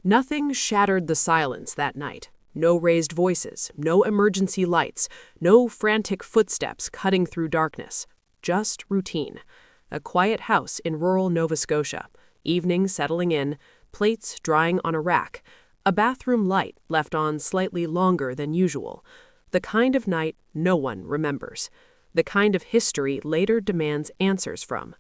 Nothing shattered the silence that night. No raised voices, no emergency lights, no frantic footsteps cutting through darkness. Just routine. A quiet house in rural Nova Scotia. Evening settling in, plates drying on a rack. A bathroom light left on slightly longer than usual. The kind of night no one remembers. The kind of history later demands answers from.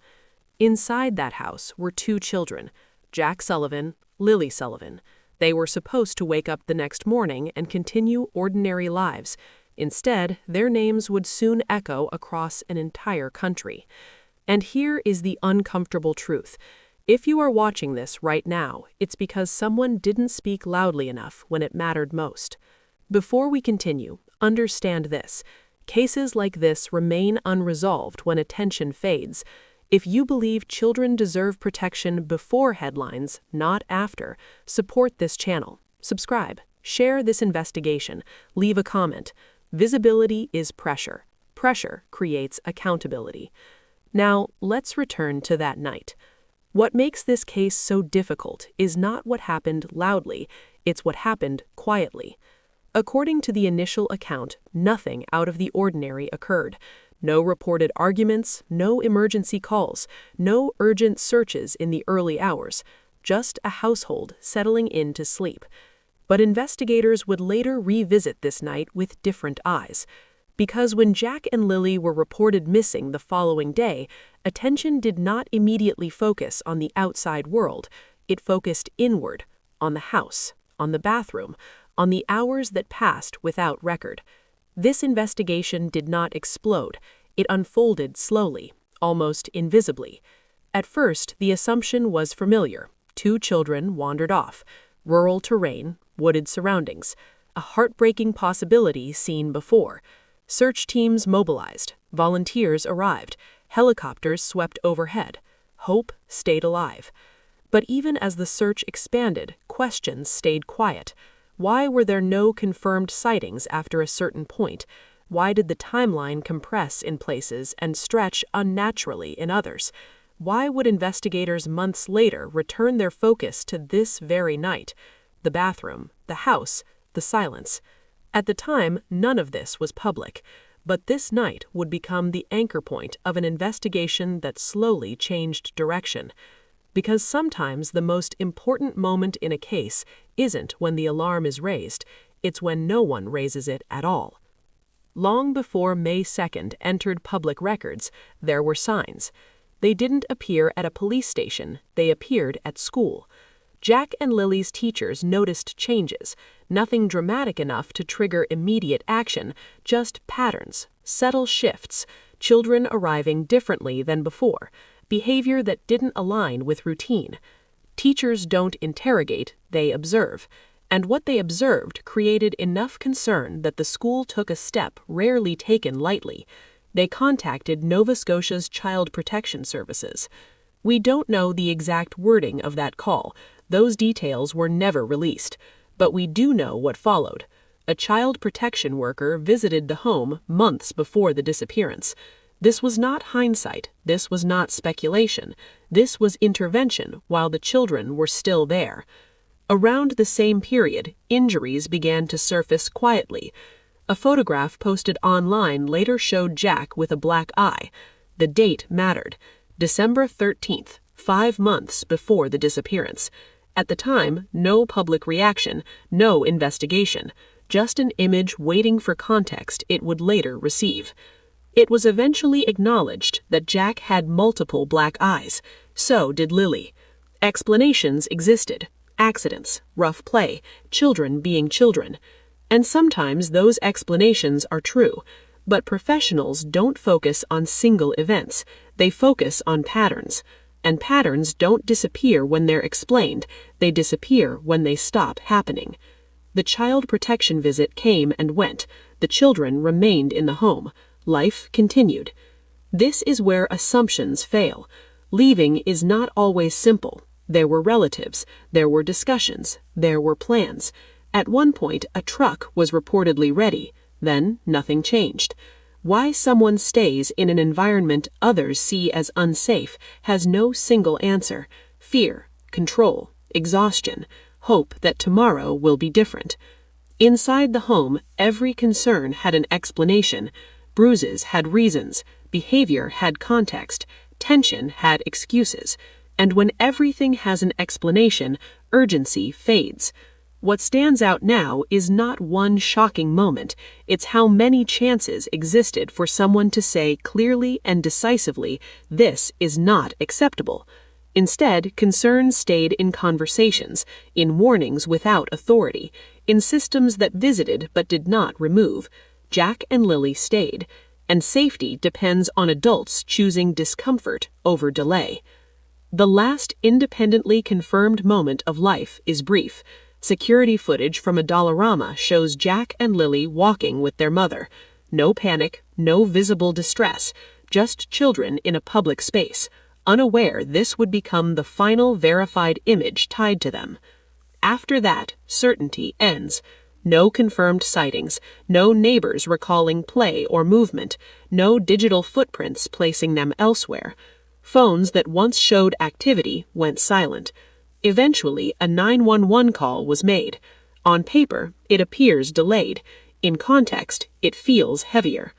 Inside that house were two children, Jack Sullivan, Lily Sullivan. They were supposed to wake up the next morning and continue ordinary lives. Instead, their names would soon echo across an entire country. And here is the uncomfortable truth. If you are watching this right now, it's because someone didn't speak loudly enough when it mattered most. Before we continue, understand this. Cases like this remain unresolved when attention fades. If you believe children deserve protection before headlines, not after, support this channel. Subscribe, share this investigation, leave a comment. Visibility is pressure. Pressure creates accountability. Now, let's return to that night. What makes this case so difficult is not what happened loudly, it's what happened quietly. According to the initial account, nothing out of the ordinary occurred. No reported arguments, no emergency calls, no urgent searches in the early hours, just a household settling in to sleep. But investigators would later revisit this night with different eyes. Because when Jack and Lily were reported missing the following day, attention did not immediately focus on the outside world. It focused inward, on the house, on the bathroom, on the hours that passed without record. This investigation did not explode. It unfolded slowly, almost invisibly. At first, the assumption was familiar. Two children wandered off. Rural terrain, wooded surroundings. A heartbreaking possibility seen before. Search teams mobilized. Volunteers arrived. Helicopters swept overhead. Hope stayed alive. But even as the search expanded, questions stayed quiet. Why were there no confirmed sightings after a certain point? Why did the timeline compress in places and stretch unnaturally in others? Why would investigators months later return their focus to this very night? The bathroom, the house, the silence. At the time, none of this was public, but this night would become the anchor point of an investigation that slowly changed direction. Because sometimes the most important moment in a case isn't when the alarm is raised, it's when no one raises it at all. Long before May 2nd entered public records, there were signs. They didn't appear at a police station, they appeared at school. Jack and Lily's teachers noticed changes, nothing dramatic enough to trigger immediate action, just patterns, subtle shifts, children arriving differently than before. Behavior that didn't align with routine. Teachers don't interrogate, they observe. And what they observed created enough concern that the school took a step rarely taken lightly. They contacted Nova Scotia's Child Protection Services. We don't know the exact wording of that call. Those details were never released. But we do know what followed. A child protection worker visited the home months before the disappearance. This was not hindsight, this was not speculation, this was intervention while the children were still there. Around the same period, injuries began to surface quietly. A photograph posted online later showed Jack with a black eye. The date mattered, December 13th, 5 months before the disappearance. At the time, no public reaction, no investigation, just an image waiting for context it would later receive. It was eventually acknowledged that Jack had multiple black eyes. So did Lily. Explanations existed. Accidents, rough play, children being children. And sometimes those explanations are true. But professionals don't focus on single events. They focus on patterns. And patterns don't disappear when they're explained. They disappear when they stop happening. The child protection visit came and went. The children remained in the home. Life continued. This is where assumptions fail. Leaving is not always simple. There were relatives, there were discussions, there were plans. At one point, a truck was reportedly ready. Then, nothing changed. Why someone stays in an environment others see as unsafe has no single answer. Fear, control, exhaustion, hope that tomorrow will be different. Inside the home, every concern had an explanation. Bruises had reasons, behavior had context, tension had excuses. And when everything has an explanation, urgency fades. What stands out now is not one shocking moment, it's how many chances existed for someone to say clearly and decisively, "This is not acceptable." Instead, concern stayed in conversations, in warnings without authority, in systems that visited but did not remove. Jack and Lily stayed, and safety depends on adults choosing discomfort over delay. The last independently confirmed moment of life is brief. Security footage from a Dollarama shows Jack and Lily walking with their mother. No panic, no visible distress, just children in a public space, unaware this would become the final verified image tied to them. After that, certainty ends. No confirmed sightings, no neighbors recalling play or movement, no digital footprints placing them elsewhere. Phones that once showed activity went silent. Eventually, a 911 call was made. On paper, it appears delayed. In context, it feels heavier.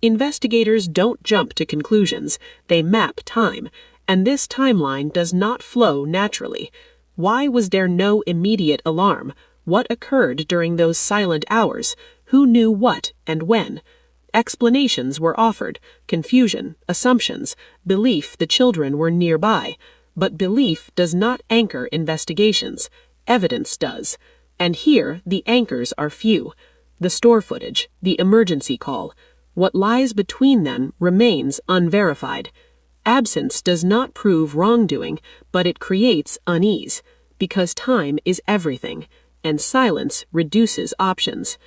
Investigators don't jump to conclusions, they map time, and this timeline does not flow naturally. Why was there no immediate alarm? What occurred during those silent hours? Who knew what and when? Explanations were offered, confusion, assumptions, belief the children were nearby. But belief does not anchor investigations. Evidence does. And here, the anchors are few. The store footage, the emergency call. What lies between them remains unverified. Absence does not prove wrongdoing, but it creates unease, because time is everything, and silence reduces options.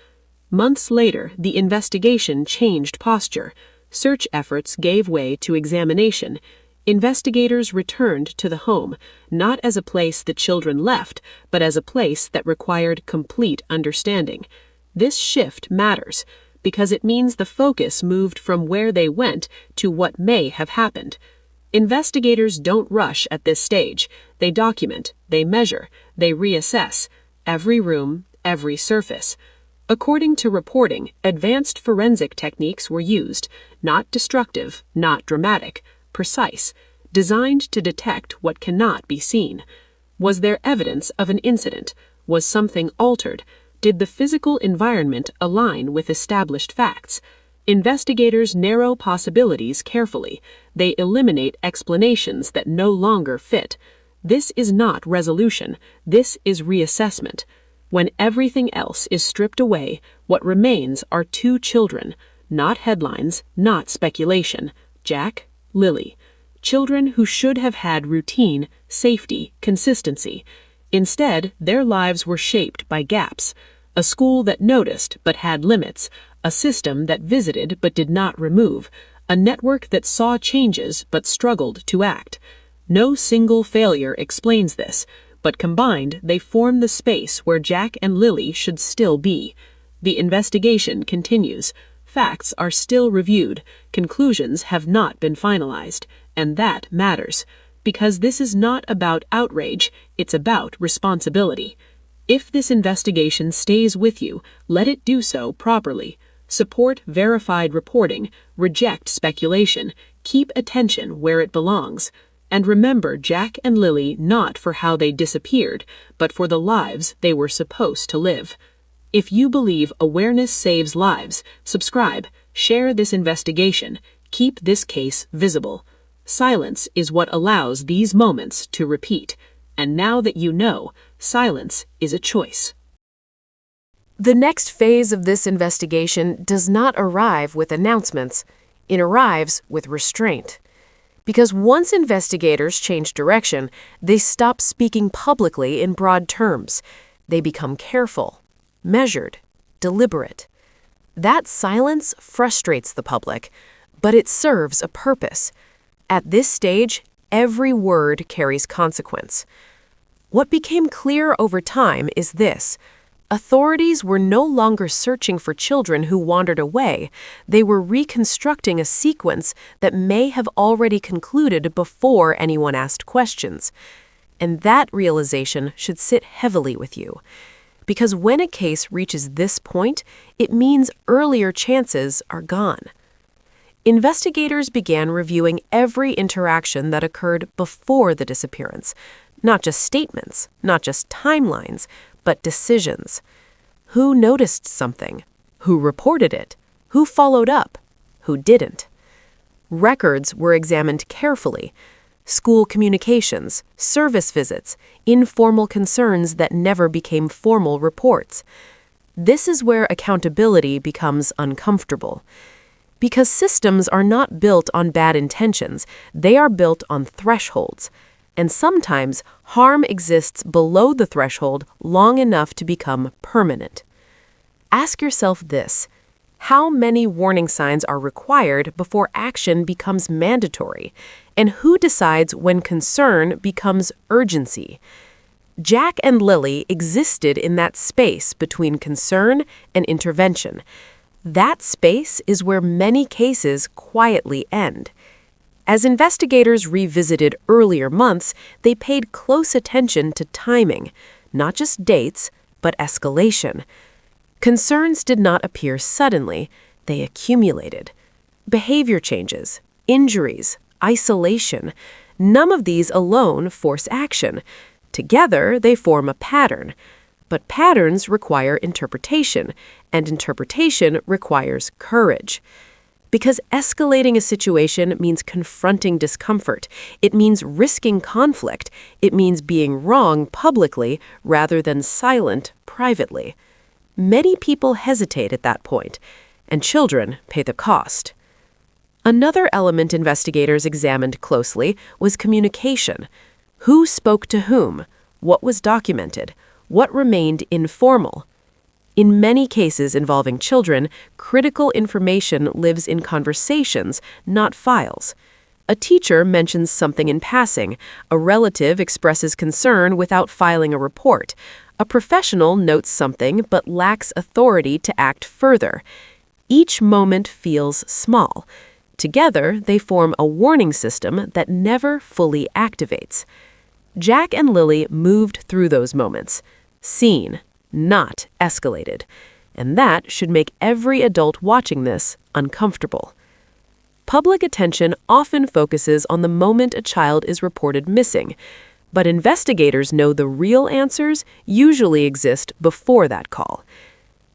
Months later, the investigation changed posture. Search efforts gave way to examination. Investigators returned to the home, not as a place the children left, but as a place that required complete understanding. This shift matters, because it means the focus moved from where they went to what may have happened. Investigators don't rush at this stage. They document, they measure, they reassess. Every room, every surface. According to reporting, advanced forensic techniques were used, not destructive, not dramatic, precise, designed to detect what cannot be seen. Was there evidence of an incident? Was something altered? Did the physical environment align with established facts? Investigators narrow possibilities carefully. They eliminate explanations that no longer fit. This is not resolution. This is reassessment. When everything else is stripped away, what remains are two children, not headlines, not speculation. Jack, Lily. Children who should have had routine, safety, consistency. Instead, their lives were shaped by gaps. A school that noticed but had limits, a system that visited but did not remove, a network that saw changes but struggled to act. No single failure explains this, but combined they form the space where Jack and Lily should still be. The investigation continues. Facts are still reviewed, conclusions have not been finalized, and that matters, because this is not about outrage, it's about responsibility. If this investigation stays with you, let it do so properly. Support verified reporting, reject speculation, keep attention where it belongs. And remember Jack and Lily not for how they disappeared, but for the lives they were supposed to live. If you believe awareness saves lives, subscribe, share this investigation, keep this case visible. Silence is what allows these moments to repeat. And now that you know, silence is a choice. The next phase of this investigation does not arrive with announcements. It arrives with restraint. Because once investigators change direction, they stop speaking publicly in broad terms. They become careful, measured, deliberate. That silence frustrates the public, but it serves a purpose. At this stage, every word carries consequence. What became clear over time is this. Authorities were no longer searching for children who wandered away. They were reconstructing a sequence that may have already concluded before anyone asked questions. And that realization should sit heavily with you. Because when a case reaches this point, it means earlier chances are gone. Investigators began reviewing every interaction that occurred before the disappearance. Not just statements, not just timelines, but decisions. Who noticed something? Who reported it? Who followed up? Who didn't? Records were examined carefully. School communications, service visits, informal concerns that never became formal reports. This is where accountability becomes uncomfortable. Because systems are not built on bad intentions, they are built on thresholds. And sometimes harm exists below the threshold long enough to become permanent. Ask yourself this: how many warning signs are required before action becomes mandatory? And who decides when concern becomes urgency? Jack and Lily existed in that space between concern and intervention. That space is where many cases quietly end. As investigators revisited earlier months, they paid close attention to timing, not just dates, but escalation. Concerns did not appear suddenly, they accumulated. Behavior changes, injuries, isolation, none of these alone force action. Together, they form a pattern. But patterns require interpretation, and interpretation requires courage. Because escalating a situation means confronting discomfort. It means risking conflict. It means being wrong publicly rather than silent privately. Many people hesitate at that point, and children pay the cost. Another element investigators examined closely was communication. Who spoke to whom? What was documented? What remained informal? In many cases involving children, critical information lives in conversations, not files. A teacher mentions something in passing. A relative expresses concern without filing a report. A professional notes something but lacks authority to act further. Each moment feels small. Together, they form a warning system that never fully activates. Jack and Lily moved through those moments. Seen, not escalated. And that should make every adult watching this uncomfortable. Public attention often focuses on the moment a child is reported missing, but investigators know the real answers usually exist before that call.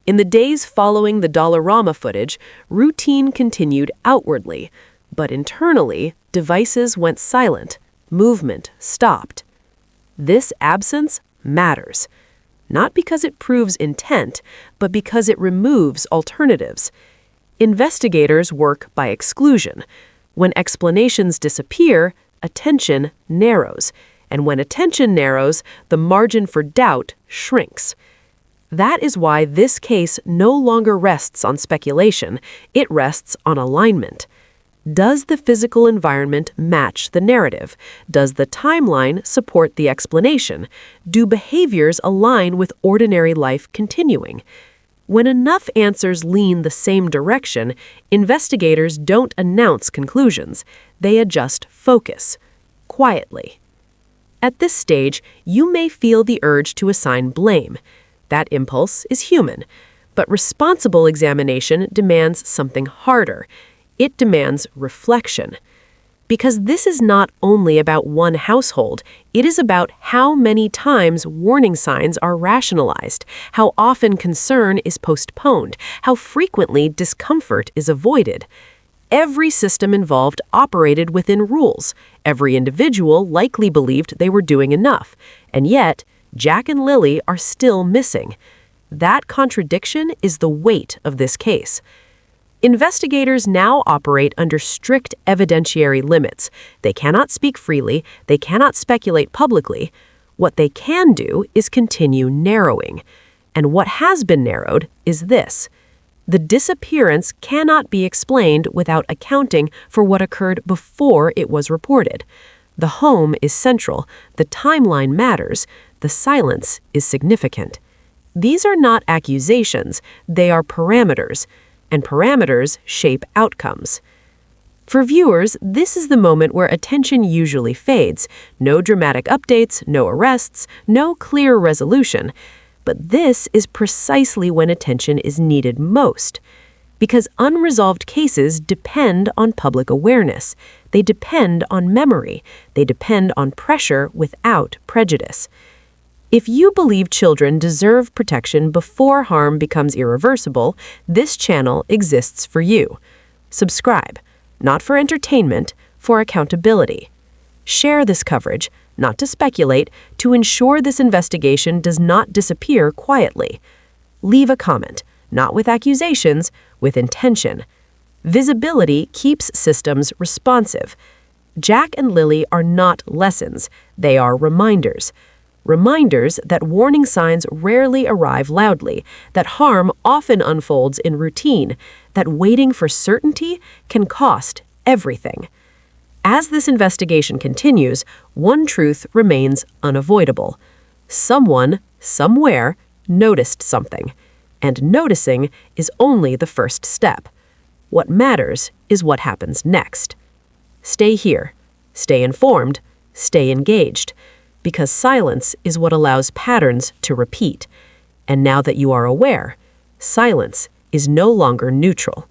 In the days following the Dollarama footage, routine continued outwardly, but internally, devices went silent, movement stopped. This absence matters. Not because it proves intent, but because it removes alternatives. Investigators work by exclusion. When explanations disappear, attention narrows. And when attention narrows, the margin for doubt shrinks. That is why this case no longer rests on speculation, it rests on alignment. Does the physical environment match the narrative? Does the timeline support the explanation? Do behaviors align with ordinary life continuing? When enough answers lean the same direction, investigators don't announce conclusions. They adjust focus, quietly. At this stage, you may feel the urge to assign blame. That impulse is human, but responsible examination demands something harder. It demands reflection. Because this is not only about one household, it is about how many times warning signs are rationalized, how often concern is postponed, how frequently discomfort is avoided. Every system involved operated within rules. Every individual likely believed they were doing enough. And yet, Jack and Lily are still missing. That contradiction is the weight of this case. Investigators now operate under strict evidentiary limits. They cannot speak freely, they cannot speculate publicly. What they can do is continue narrowing. And what has been narrowed is this: the disappearance cannot be explained without accounting for what occurred before it was reported. The home is central, the timeline matters, the silence is significant. These are not accusations, they are parameters. And parameters shape outcomes. For viewers, this is the moment where attention usually fades. No dramatic updates, no arrests, no clear resolution. But this is precisely when attention is needed most. Because unresolved cases depend on public awareness. They depend on memory. They depend on pressure without prejudice. If you believe children deserve protection before harm becomes irreversible, this channel exists for you. Subscribe, not for entertainment, for accountability. Share this coverage, not to speculate, to ensure this investigation does not disappear quietly. Leave a comment, not with accusations, with intention. Visibility keeps systems responsive. Jack and Lily are not lessons, they are reminders. Reminders that warning signs rarely arrive loudly, that harm often unfolds in routine, that waiting for certainty can cost everything. As this investigation continues, one truth remains unavoidable. Someone, somewhere, noticed something. And noticing is only the first step. What matters is what happens next. Stay here. Stay informed. Stay engaged. Because silence is what allows patterns to repeat. And now that you are aware, silence is no longer neutral.